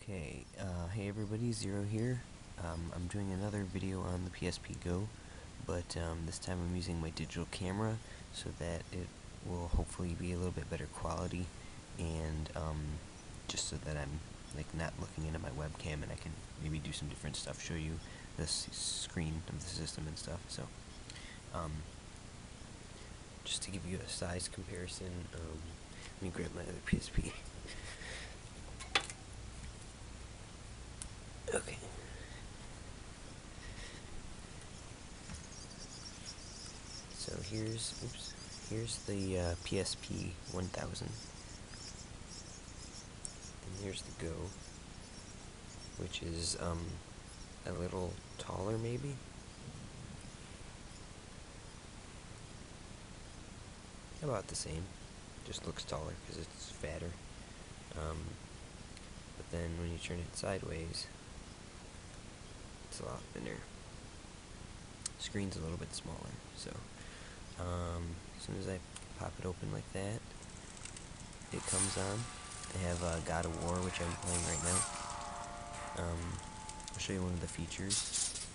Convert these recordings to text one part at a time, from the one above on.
Okay, hey everybody, Zero here. I'm doing another video on the PSP Go, but this time I'm using my digital camera so that it will hopefully be a little bit better quality, and just so that I'm like not looking into my webcam and I can maybe do some different stuff, show you the screen of the system and stuff. So, just to give you a size comparison, let me grab my other PSP. Okay. So here's the PSP 1000, and here's the Go, which is a little taller maybe. About the same, just looks taller because it's fatter. But then when you turn it sideways, it's a lot thinner. Screen's a little bit smaller, so as soon as I pop it open like that, it comes on. I have God of War, which I'm playing right now. I'll show you one of the features.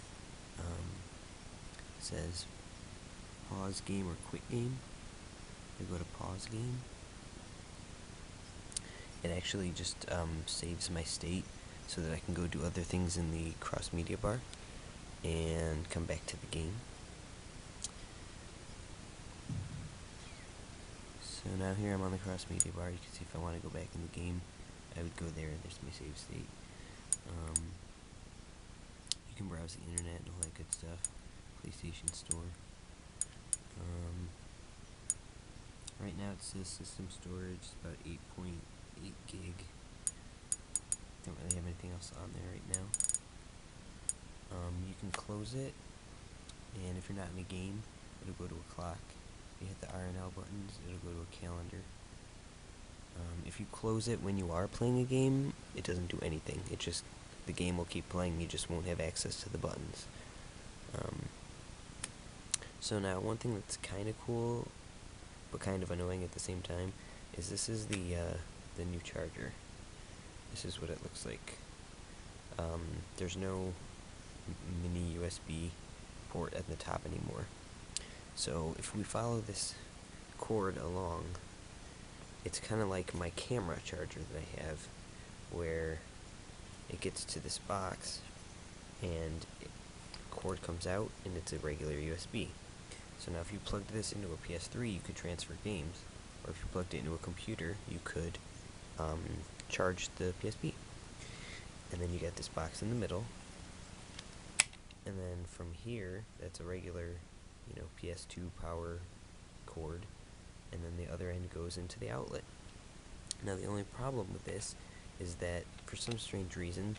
It says pause game or quit game. I go to pause game. It actually just saves my state so that I can go do other things in the cross media bar and come back to the game. So now here I'm on the cross media bar. You can see if I want to go back in the game, I would go there and there's my save state. You can browse the internet and all that good stuff. PlayStation Store. Right now it says system storage is about 8.8 gig. Don't really have anything else on there right now. You can close it, and if you're not in a game, it'll go to a clock. If you hit the R and L buttons, it'll go to a calendar. If you close it when you are playing a game, it doesn't do anything. It just, the game will keep playing, you just won't have access to the buttons. So now, one thing that's kind of cool, but kind of annoying at the same time, is this is the new charger. This is what it looks like. There's no mini USB port at the top anymore. So if we follow this cord along, it's kind of like my camera charger that I have, where it gets to this box and cord comes out and it's a regular USB. So now if you plugged this into a PS3, you could transfer games, or if you plugged it into a computer, you could charge the PSP. And then you get this box in the middle, and then from here, that's a regular, PS2 power cord, and then the other end goes into the outlet. Now the only problem with this is that, for some strange reason,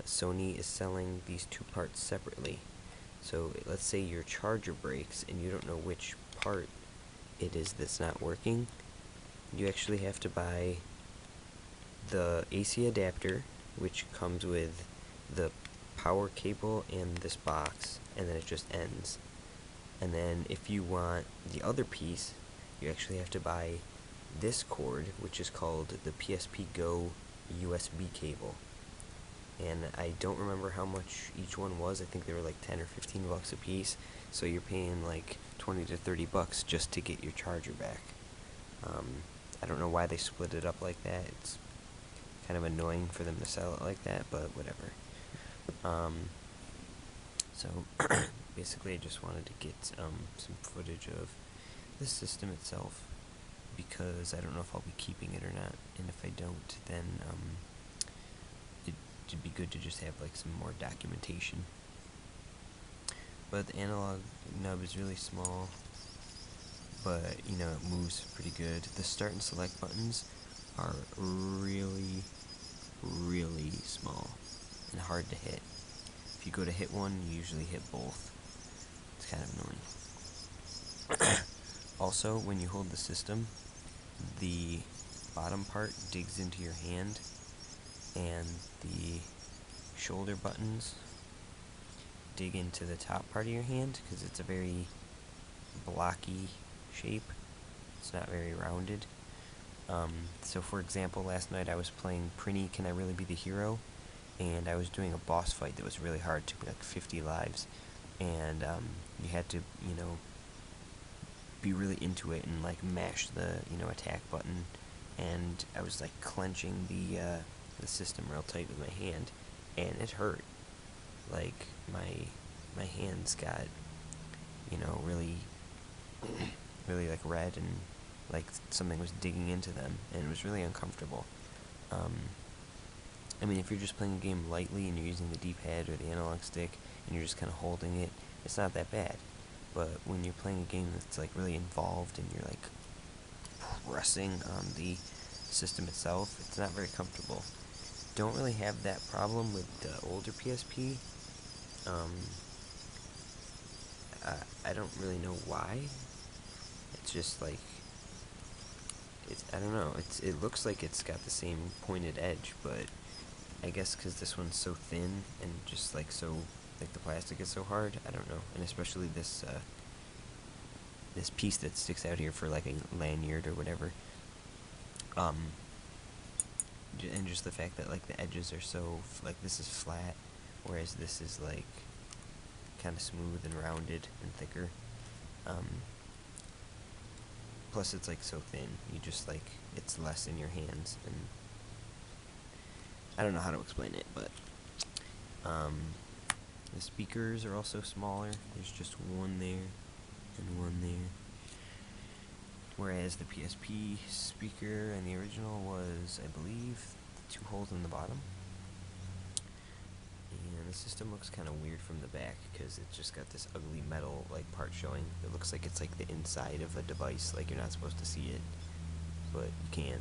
Sony is selling these two parts separately. So let's say your charger breaks and you don't know which part it is that's not working. You actually have to buy the AC adapter, which comes with the power cable and this box, and then it just ends. And then if you want the other piece, you actually have to buy this cord, which is called the PSP Go USB cable. And I don't remember how much each one was. I think they were like 10 or 15 bucks a piece. So you're paying like 20 to 30 bucks just to get your charger back. I don't know why they split it up like that. It's kind of annoying for them to sell it like that, but whatever. So basically I just wanted to get some footage of the system itself, because I don't know if I'll be keeping it or not, and if I don't, then it'd be good to just have like some more documentation. But the analog nub is really small, but it moves pretty good. The start and select buttons are really, really small and hard to hit. If you go to hit one, you usually hit both. It's kind of annoying. Also, when you hold the system, the bottom part digs into your hand, and the shoulder buttons dig into the top part of your hand, because it's a very blocky shape. It's not very rounded. So for example, last night I was playing Prinny Can I Really Be the Hero? And I was doing a boss fight that was really hard, took me like 50 lives. And you had to, be really into it and like mash the, attack button. And I was like clenching the system real tight with my hand, and it hurt. Like my hands got, really really like red, and like something was digging into them, and it was really uncomfortable. I mean, if you're just playing a game lightly and you're using the D-pad or the analog stick and you're just kind of holding it, it's not that bad. But when you're playing a game that's like really involved and you're like pressing on the system itself, it's not very comfortable. Don't really have that problem with the older PSP. I don't really know why. It's just like, I don't know. It looks like it's got the same pointed edge, but I guess because this one's so thin and just like so, like the plastic is so hard. I don't know, and especially this this piece that sticks out here for like a lanyard or whatever. And just the fact that like the edges are so like this is flat, whereas this is like kind of smooth and rounded and thicker. Plus it's like so thin, you just like, it's less in your hands, and I don't know how to explain it, but the speakers are also smaller. There's just one there and one there, whereas the PSP speaker in the original was, I believe, 2 holes in the bottom. And the system looks kind of weird from the back because it's just got this ugly metal like part showing. It looks like it's like the inside of a device, like you're not supposed to see it, but you can.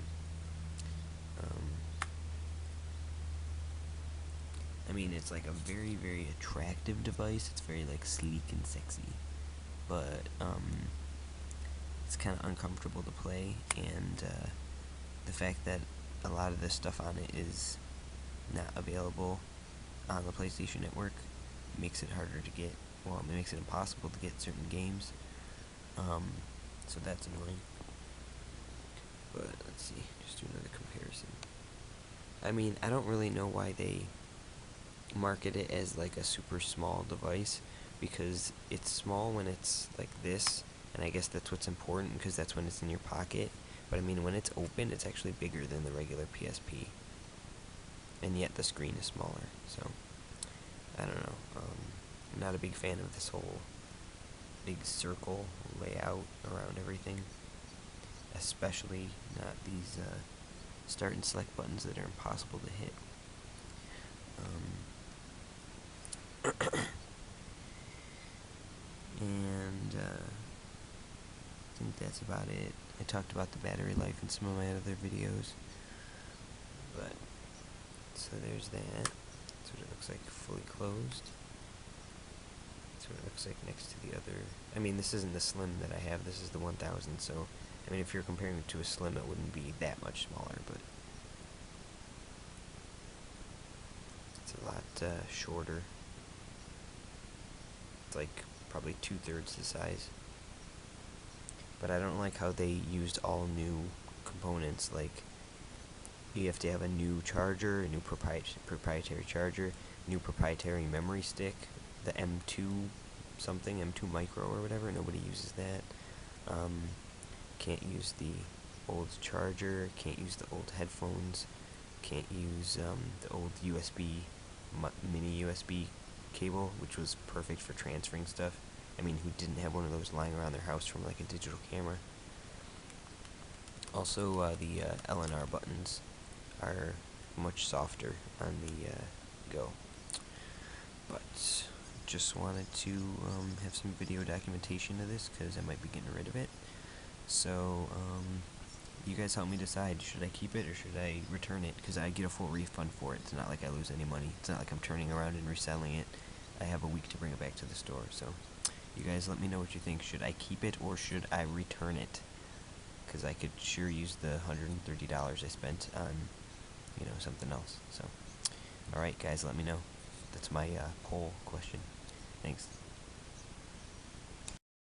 I mean, it's like a very, very attractive device. It's very like sleek and sexy, but it's kind of uncomfortable to play, and the fact that a lot of this stuff on it is not available on the PlayStation Network makes it harder to get, well, it makes it impossible to get certain games, so that's annoying. But let's see, just do another comparison. I mean, I don't really know why they market it as like a super small device, because it's small when it's like this, and I guess that's what's important because that's when it's in your pocket. But I mean, when it's open, it's actually bigger than the regular PSP, and yet the screen is smaller. So I don't know. I'm not a big fan of this whole big circle layout around everything, especially not these start and select buttons that are impossible to hit. And I think that's about it. I talked about the battery life in some of my other videos, but so there's that. That's what it looks like fully closed. That's what it looks like next to the other. I mean, this isn't the Slim that I have, this is the 1000, so I mean, if you're comparing it to a Slim, it wouldn't be that much smaller, but it's a lot shorter. It's like probably 2/3 the size. But I don't like how they used all new components. Like, you have to have a new charger, a new proprietary charger, new proprietary memory stick, the M2 something, M2 Micro or whatever. Nobody uses that. Can't use the old charger, can't use the old headphones, can't use the old mini USB cable, which was perfect for transferring stuff. I mean, who didn't have one of those lying around their house from like a digital camera? Also, the L and R buttons are much softer on the Go. But just wanted to have some video documentation of this because I might be getting rid of it. So, you guys help me decide, should I keep it or should I return it? Because I get a full refund for it. It's not like I lose any money. It's not like I'm turning around and reselling it. I have a week to bring it back to the store. So, you guys let me know what you think. Should I keep it or should I return it? Because I could sure use the $130 I spent on, something else. So, alright guys, let me know. That's my poll question. Thanks.